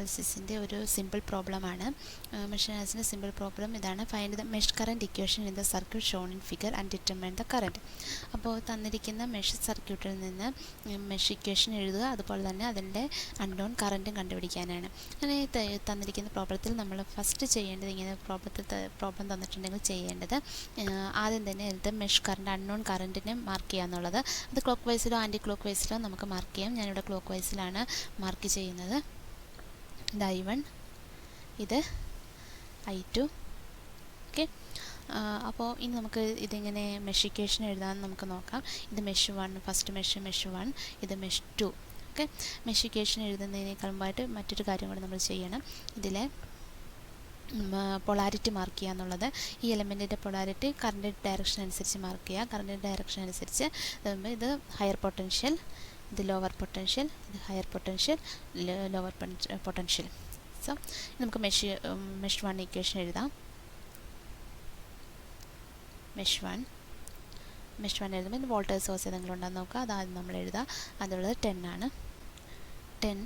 അനാലിസിസിൻ്റെ ഒരു സിമ്പിൾ പ്രോബ്ലമാണ്. Mesh അനാലിസിൻ്റെ simple problem ഇതാണ്: find the mesh current equation in the circuit shown in figure and determine the current. അപ്പോൾ തന്നിരിക്കുന്ന mesh സർക്യൂട്ടിൽ നിന്ന് മെഷ് ഇക്വേഷൻ എഴുതുക, അതുപോലെ തന്നെ അതിൻ്റെ അൺനോൺ കറൻറ്റും കണ്ടുപിടിക്കാനാണ്. അങ്ങനെ തന്നിരിക്കുന്ന പ്രോബ്ലത്തിൽ നമ്മൾ ഫസ്റ്റ് ചെയ്യേണ്ടത്, ഇങ്ങനെ പ്രോബ്ലം തന്നിട്ടുണ്ടെങ്കിൽ ചെയ്യേണ്ടത് ആദ്യം തന്നെ അതിൻ്റെ മെഷ് കറൻറ്റ് അൺനോൺ കറൻറ്റിനെ മാർക്ക് ചെയ്യുക എന്നുള്ളത്. അത് ക്ലോക്ക് വൈസിലോ ആൻറ്റി ക്ലോക്ക് വൈസിലോ നമുക്ക് മാർക്ക് ചെയ്യാം. ഞാനിവിടെ ക്ലോക്ക് വൈസിലാണ് മാർക്ക് ചെയ്യുന്നത്. ഇത് I1, ഇത് I2. ഓക്കെ, അപ്പോൾ ഇനി നമുക്ക് ഇതിങ്ങനെ മെഷ് ഇക്വേഷൻ എഴുതാൻ നമുക്ക് നോക്കാം. ഇത് മെഷ് 1, ഫസ്റ്റ് മെഷ് 1, ഇത് മെഷ് 2. ഓക്കെ, മെഷ് ഇക്വേഷൻ എഴുതുന്നതിനേക്കാൾ മുമ്പായിട്ട് മറ്റൊരു കാര്യം കൂടെ നമ്മൾ ചെയ്യണം. ഇതിലെ പൊളാരിറ്റി മാർക്ക് ചെയ്യുക എന്നുള്ളത്. ഈ എലമെൻറ്റിൻ്റെ പൊളാരിറ്റി കറണ്ട് ഡയറക്ഷൻ അനുസരിച്ച് മാർക്ക് ചെയ്യുക. കറണ്ട് ഡയറക്ഷൻ അനുസരിച്ച് ഇത് ഹയർ പൊട്ടൻഷ്യൽ, ഇത് ലോവർ പൊട്ടൻഷ്യൽ, ഇത് higher potential, lower potential. So നമുക്ക് മെഷ് 1 ഇക്വേഷൻ എഴുതാം. മെഷ് 1 എഴുതുമ്പോൾ ഇത് വോൾട്ടേജ് സോഴ്സ് ഏതെങ്കിലും ഉണ്ടെന്ന് നോക്കുക. അതാദ്യം നമ്മൾ എഴുതുക. അതുള്ളത് 10 ആണ്. 10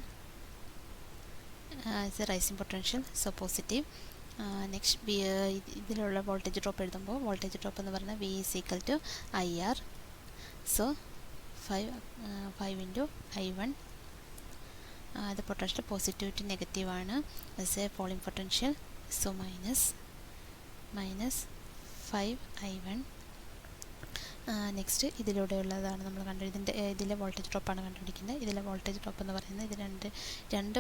is a rising potential, so positive. Next ഇതിലുള്ള വോൾട്ടേജ് ഡ്രോപ്പ് എഴുതുമ്പോൾ വോൾട്ടേജ് ഡ്രോപ്പ് എന്ന് പറഞ്ഞാൽ V is equal to IR. So 5 into I1. അത് പൊട്ടൻഷ്യൽ പോസിറ്റീവ് ടു നെഗറ്റീവ് ആണ്. as a falling potential, so minus 5 I1. Next ഇതിലൂടെയുള്ളതാണ് നമ്മൾ ഇതിലെ voltage ഡ്രോപ്പാണ് കണ്ടുപിടിക്കുന്നത്. ഇതിലെ വോൾട്ടേജ് ഡ്രോപ്പ് എന്ന് പറയുന്നത് ഇത് രണ്ട്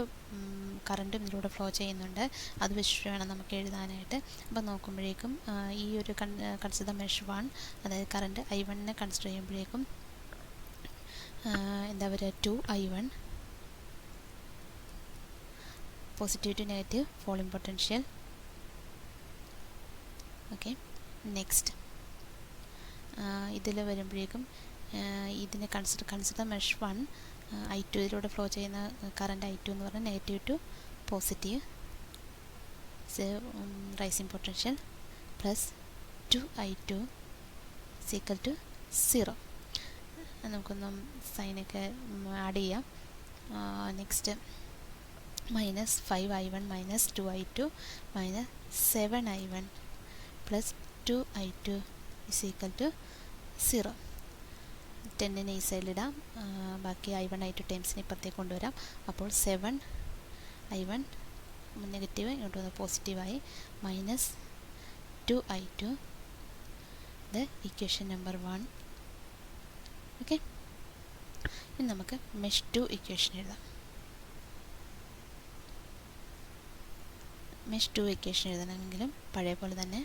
കറണ്ടും ഇതിലൂടെ ഫ്ലോ ചെയ്യുന്നുണ്ട്. അത് വെച്ചിട്ട് വേണം നമുക്ക് എഴുതാനായിട്ട്. അപ്പോൾ നോക്കുമ്പോഴേക്കും ഈ ഒരു കൺസിഡർ മെഷ് 1, അതായത് കറണ്ട് I1നെ കൺസിഡർ ചെയ്യുമ്പോഴേക്കും എന്താ പറയുക, 2 I1 positive to negative falling potential. Okay, next ഇതിൽ വരുമ്പോഴേക്കും ഇതിനെ കൺസിഡർ മെഷ് 1 I2, ഇതിലൂടെ ഫ്ലോ ചെയ്യുന്ന കറണ്ട് I2 എന്ന് പറഞ്ഞാൽ negative to positive, rising potential plus 2 I2 equal to 0. നമുക്കൊന്നും സൈനൊക്കെ ആഡ് ചെയ്യാം. Next minus 5 I1 minus 2 I2 minus 7 I1 plus 2 I2 is equal to 0. 10നെ ഈ സൈഡിലിടാം, ബാക്കി I1 I2 ടൈംസിനെ ഇപ്പുറത്തേക്ക് കൊണ്ടുവരാം. അപ്പോൾ 7 I1 നെഗറ്റീവ് ഇങ്ങോട്ട് വന്ന് പോസിറ്റീവായി, മൈനസ് 2 I2, ഇത് ഇക്വേഷൻ നമ്പർ 1. ഓക്കെ, ഇനി നമുക്ക് മെഷ് 2 ഇക്വേഷൻ എഴുതാം. മെഷ് 2 ഇക്വേഷൻ എഴുതണമെങ്കിലും പഴയ പോലെ തന്നെ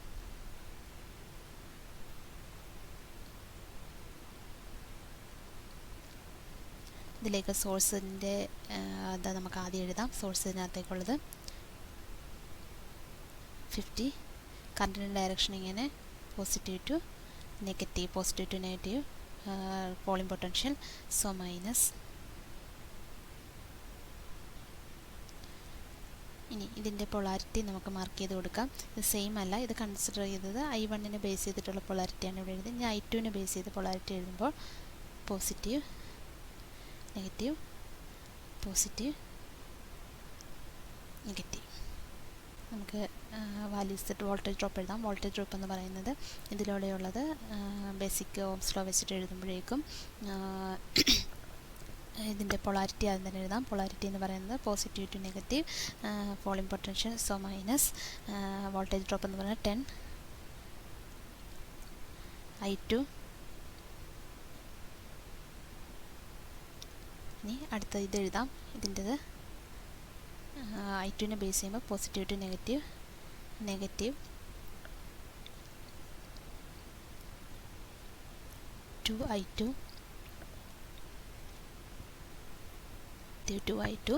ഇതിലേക്ക് സോഴ്സിൻ്റെ അത് നമുക്ക് ആദ്യം എഴുതാം. സോഴ്സ് ഇതിനകത്തേക്കുള്ളത് 50, കറണ്ടിൻ്റെ ഡയറക്ഷൻ ഇങ്ങനെ positive to negative falling potential, so minus. ഇനി ഇതിൻ്റെ പൊളാരിറ്റി നമുക്ക് മാർക്ക് ചെയ്ത് കൊടുക്കാം. ഇത് സെയിം അല്ല, ഇത് കൺസിഡർ ചെയ്തത് I1നെ ബേസ് ചെയ്തിട്ടുള്ള പൊളാരിറ്റിയാണ് ഇവിടെ എഴുതുന്നത്. ഇനി I2നെ ബേസ് ചെയ്ത് പൊളാരിറ്റി എഴുതുമ്പോൾ പോസിറ്റീവ് നെഗറ്റീവ് പോസിറ്റീവ് നെഗറ്റീവ്. നമുക്ക് വാല്യൂസ് വോൾട്ടേജ് ഡ്രോപ്പ് എഴുതാം. വോൾട്ടേജ് ഡ്രോപ്പ് എന്ന് പറയുന്നത് ഇതിലൂടെയുള്ളത് ബേസിക് ഓംസ് ലോ വെച്ചിട്ട് എഴുതുമ്പോഴേക്കും ഇതിൻ്റെ പൊളാരിറ്റി ആദ്യം തന്നെ എഴുതാം. പൊളാരിറ്റി എന്ന് പറയുന്നത് positive to negative falling potential, so minus voltage drop എന്ന് പറയുന്നത് 10 I2. ഇനി അടുത്ത ഇത് എഴുതാം. ഇതിൻ്റെത് I2നെ ബേസ് ചെയ്യുമ്പോൾ positive to negative 2 I2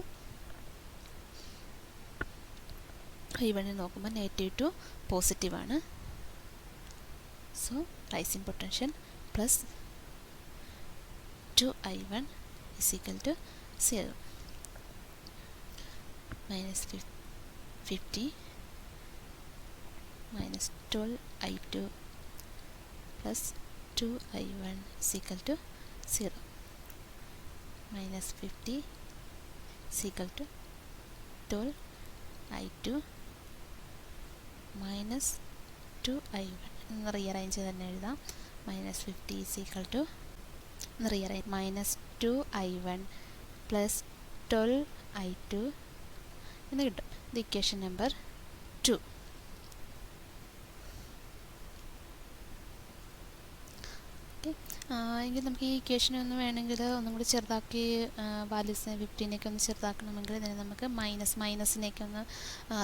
I1 നോക്കുമ്പോൾ നെഗറ്റീവ് ടു പോസിറ്റീവ് ആണ്. So rising potential plus 2 I1 is equal to 0. minus 50 minus 12 I2 plus 2 I1 is equal to 0. minus 50 is equal to 12i2 minus 2i1 എന്ന് rearrange തന്നെ എഴുതാം. -50 is equal to എന്ന് rearrange -2i1 plus 12i2 എന്ന് കിട്ടും. ഇത് equation number 2. എങ്കിൽ നമുക്ക് ഈ ഇക്വേഷനെ ഒന്ന് വേണമെങ്കിൽ ഒന്നും കൂടി ചെറുതാക്കി വാല്യൂസ് 15-നെയൊക്കെ ഒന്ന് ചെറുതാക്കണമെങ്കിൽ ഇതിനെ നമുക്ക് മൈനസിനെയൊക്കെ ഒന്ന്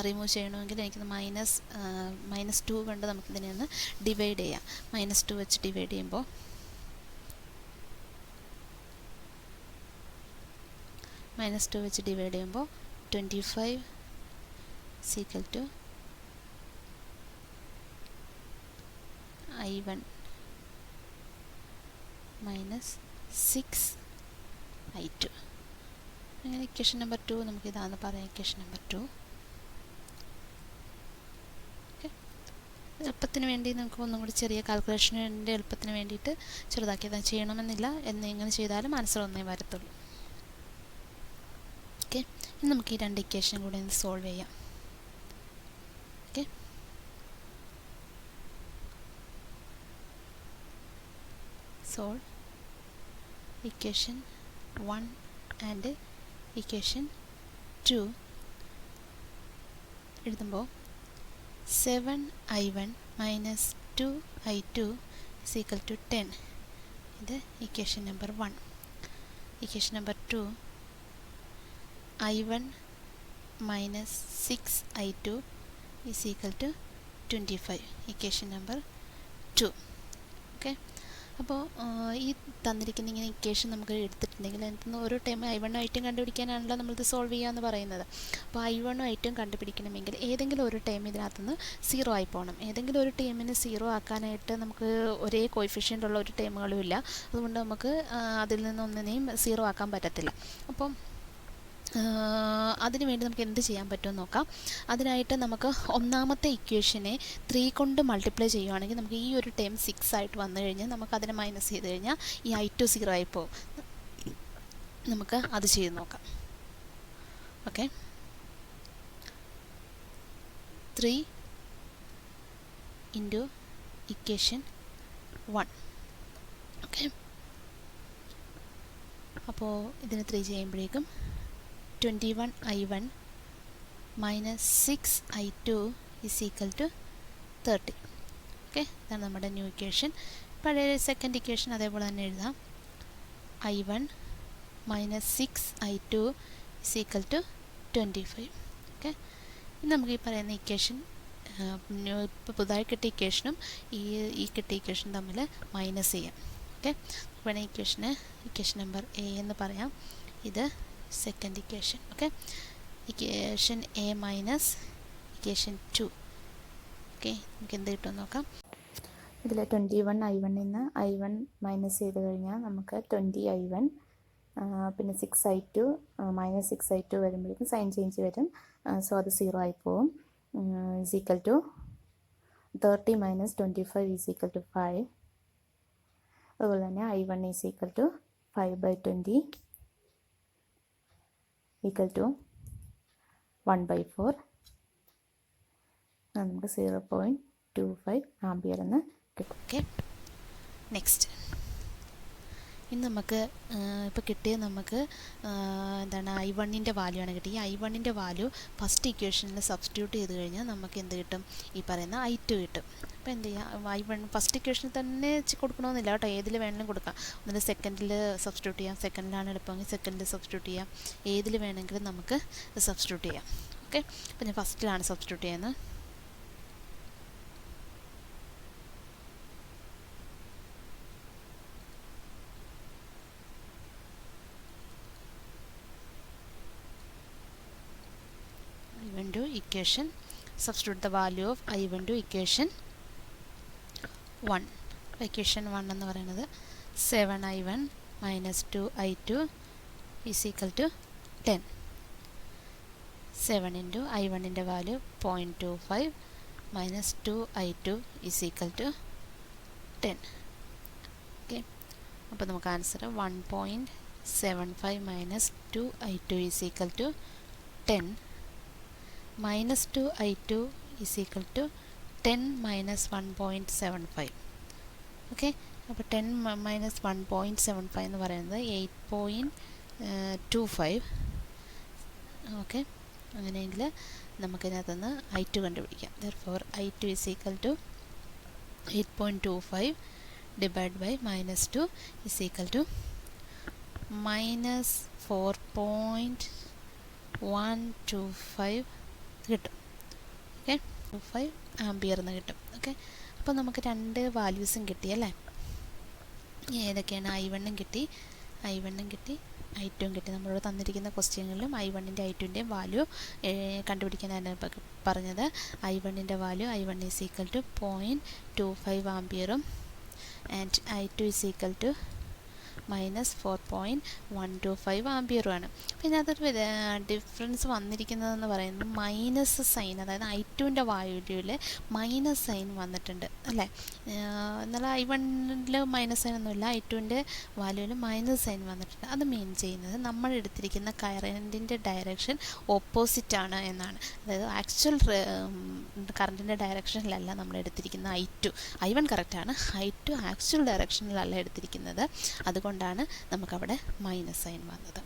റിമൂവ് ചെയ്യണമെങ്കിൽ എനിക്കിത് -2 കൊണ്ട് നമുക്കിതിനെ ഒന്ന് ഡിവൈഡ് ചെയ്യാം. -2 വെച്ച് ഡിവൈഡ് ചെയ്യുമ്പോൾ -2 വെച്ച് ഡിവൈഡ് ചെയ്യുമ്പോൾ 25 ഈക്വൽ ടു i1 -6i2. അങ്ങനെ ഇക്വേഷൻ നമ്പർ 2 നമുക്കിതാണെന്ന് പറയാം. Equation number 2. ഓക്കെ, എളുപ്പത്തിന് വേണ്ടി നമുക്ക് ഒന്നും കൂടി ചെറിയ കാൽക്കുലേഷൻ്റെ എളുപ്പത്തിന് വേണ്ടിയിട്ട് ചെറുതാക്കിയത് ചെയ്യണമെന്നില്ല. എങ്ങനെ ചെയ്താലും ആൻസർ ഒന്നേ വരത്തുള്ളൂ. ഓക്കെ, ഇനി നമുക്ക് ഈ രണ്ട് ഇക്വേഷനും കൂടി ഒന്ന് സോൾവ് ചെയ്യാം. Okay, solve equation 1 and equation 2 എഴുതുമ്പോൾ 7i1 minus 2i2 is equal to 10. ഇത് equation number 1. equation number 2 i1 minus 6i2 is equal to 25. equation number 2. Okay, അപ്പോൾ ഈ തന്നിരിക്കുന്ന ഇങ്ങനെ ഇക്വേഷൻ നമുക്ക് എടുത്തിട്ടുണ്ടെങ്കിൽ അതിന് ഓരോ ടൈം i1 i2 കണ്ടുപിടിക്കാനാണല്ലോ നമ്മളിത് സോൾവ് ചെയ്യുകയെന്ന് പറയുന്നത്. അപ്പോൾ i1 i2 കണ്ടുപിടിക്കണമെങ്കിൽ ഏതെങ്കിലും ഒരു ടൈം ഇതിനകത്തുനിന്ന് 0 ആയി പോകണം. ഏതെങ്കിലും ഒരു ടൈമിന് 0 ആക്കാനായിട്ട് നമുക്ക് ഒരേ കോയിഫിഷ്യൻ്റ് ഉള്ള ഒരു ടൈമുകളും ഇല്ല. അതുകൊണ്ട് നമുക്ക് അതിൽ നിന്നൊന്നിനെയും 0 ആക്കാൻ പറ്റത്തില്ല. അപ്പം അതിനു വേണ്ടി നമുക്ക് എന്ത് ചെയ്യാൻ പറ്റുമെന്ന് നോക്കാം. അതിനായിട്ട് നമുക്ക് ഒന്നാമത്തെ ഇക്വേഷനെ 3 കൊണ്ട് മൾട്ടിപ്ലൈ ചെയ്യുകയാണെങ്കിൽ നമുക്ക് ഈ ഒരു ടൈം 6 ആയിട്ട് വന്നു കഴിഞ്ഞാൽ നമുക്ക് അതിനെ മൈനസ് ചെയ്ത് കഴിഞ്ഞാൽ ഈ i2 0 ആയി പോകും. നമുക്ക് അത് ചെയ്ത് നോക്കാം. Okay, 3 into equation 1. ഓക്കെ, അപ്പോൾ ഇതിന് 3 ചെയ്യുമ്പോഴേക്കും 21i1 minus 6i2 is equal to 30. Okay, ഇതാണ് നമ്മുടെ ന്യൂ ഇക്വേഷൻ. പഴയ സെക്കൻഡ് ഇക്വേഷൻ അതേപോലെ തന്നെ എഴുതാം. i1 minus 6i2 is equal to 25. Okay, ഇനി നമുക്ക് ഈ പറയുന്ന ഇക്വേഷൻ ഇപ്പോൾ പുതുതായി കിട്ടിയ ഇക്വേഷനും ഈ കിട്ടിയ ഇക്വേഷനും തമ്മിൽ മൈനസ് ചെയ്യാം. ഓക്കെ, വേണമെങ്കിൽ ഇക്വേഷൻ നമ്പർ എ എന്ന് പറയാം. ഇത് second equation. Okay, equation A minus equation 2. Okay, നമുക്ക് എന്ത് കിട്ടുമെന്ന് നോക്കാം. ഇതിൽ 21i1 നിന്ന് i1 മൈനസ് ചെയ്ത് കഴിഞ്ഞാൽ നമുക്ക് 20i1 പിന്നെ 6i2 -6i2 വരുമ്പോഴേക്കും സൈൻ ചേഞ്ച് വരും. സോ അത് 0 ആയി പോവും. Is equal to 30 - 25 is equal to 5. അതുപോലെ തന്നെ i1 is equal to 5/20 equal to 1/4. നമുക്ക് 0.25 ആംപിയർ എന്ന് കിട്ടും. ഓക്കെ, നെക്സ്റ്റ് ഇനി നമുക്ക് ഇപ്പോൾ കിട്ടിയത് നമുക്ക് എന്താണ് i1ൻ്റെ വാല്യൂ ആണ് കിട്ടിയത്. ഈ i1ൻ്റെ വാല്യൂ ഫസ്റ്റ് ഇക്വേഷനിൽ സബ്സ്റ്റിറ്റ്യൂട്ട് ചെയ്ത് കഴിഞ്ഞാൽ നമുക്ക് എന്ത് കിട്ടും? ഈ പറയുന്ന i2 കിട്ടും. അപ്പോൾ എന്ത് ചെയ്യാം, i1 ഫസ്റ്റ് ഇക്വേഷനിൽ തന്നെ കൊടുക്കണമെന്നില്ല കേട്ടോ, ഏതിൽ വേണമെങ്കിലും കൊടുക്കാം. ഒന്നിൽ സെക്കൻഡിൽ സബ്സ്റ്റിറ്റ്യൂട്ട് ചെയ്യാം, സെക്കൻഡിലാണ് എളുപ്പമെങ്കിൽ സെക്കൻഡിൽ സബ്സ്റ്റിറ്റ്യൂട്ട് ചെയ്യാം, ഏതിൽ വേണമെങ്കിലും നമുക്ക് സബ്സ്റ്റിറ്റ്യൂട്ട് ചെയ്യാം. ഓക്കെ, അപ്പോൾ ഞാൻ ഫസ്റ്റിലാണ് സബ്സ്റ്റിറ്റ്യൂട്ട് ചെയ്യുന്നത്. i1 to equation, substitute the value of i1 to equation 1. equation 1 എന്ന് പറയുന്നത് 7i1 minus 2i2 is equal to 10. 7 into i1 ൻ്റെ value 0.25 minus 2i2 is equal to 10. ഓക്കെ, അപ്പോൾ നമുക്ക് answer 1.75 minus 2i2 is equal to 10 minus 2 I2 is equal to 10 minus 1.75. Okay, അപ്പോൾ 10 minus 1.75 എന്ന് പറയുന്നത് 8.25. Okay, അങ്ങനെയെങ്കിൽ നമുക്കിതിനകത്തുനിന്ന് I2 കണ്ടുപിടിക്കാം. therefore I2 is equal to 8.25 divided by minus 2 is equal to minus 4.125 കിട്ടും. Okay, 25 ampere എന്ന് കിട്ടും. ഓക്കെ, അപ്പോൾ നമുക്ക് രണ്ട് വാല്യൂസും കിട്ടിയല്ലേ. ഏതൊക്കെയാണ്? I1 കിട്ടി, I2 കിട്ടി. നമ്മളോട് തന്നിരിക്കുന്ന ക്വസ്റ്റ്യനിലും I1ൻ്റെ I2ൻ്റെയും വാല്യൂ കണ്ടുപിടിക്കാനാണ് പറഞ്ഞത്. I1ൻ്റെ value I1 is equal to 0.25 ആംപിയറും and I2 is equal to minus 4.125 ആംപിയറുമാണ്. പിന്നെ അതൊരു ഡിഫറൻസ് വന്നിരിക്കുന്നതെന്ന് പറയുന്നത് മൈനസ് സൈൻ, അതായത് I2ൻ്റെ വാല്യൂവിൽ മൈനസ് സൈൻ വന്നിട്ടുണ്ട് അല്ലേ. എന്നാൽ I1ൽ മൈനസ് സൈൻ ഒന്നുമില്ല, I2ൻ്റെ വാല്യൂവിൽ മൈനസ് സൈൻ വന്നിട്ടുണ്ട്. അത് മീൻ ചെയ്യുന്നത് നമ്മൾ എടുത്തിരിക്കുന്ന കറൻറ്റിൻ്റെ ഡയറക്ഷൻ ഓപ്പോസിറ്റാണ് എന്നാണ്. അതായത് ആക്ച്വൽ കറൻറ്റിൻ്റെ ഡയറക്ഷനിലല്ല നമ്മൾ എടുത്തിരിക്കുന്ന I1 കറക്റ്റാണ്, I2 ആക്ച്വൽ ഡയറക്ഷനിലല്ല എടുത്തിരിക്കുന്നത്. അതുകൊണ്ടാണ് നമുക്കവിടെ മൈനസ് സൈൻ വന്നത്.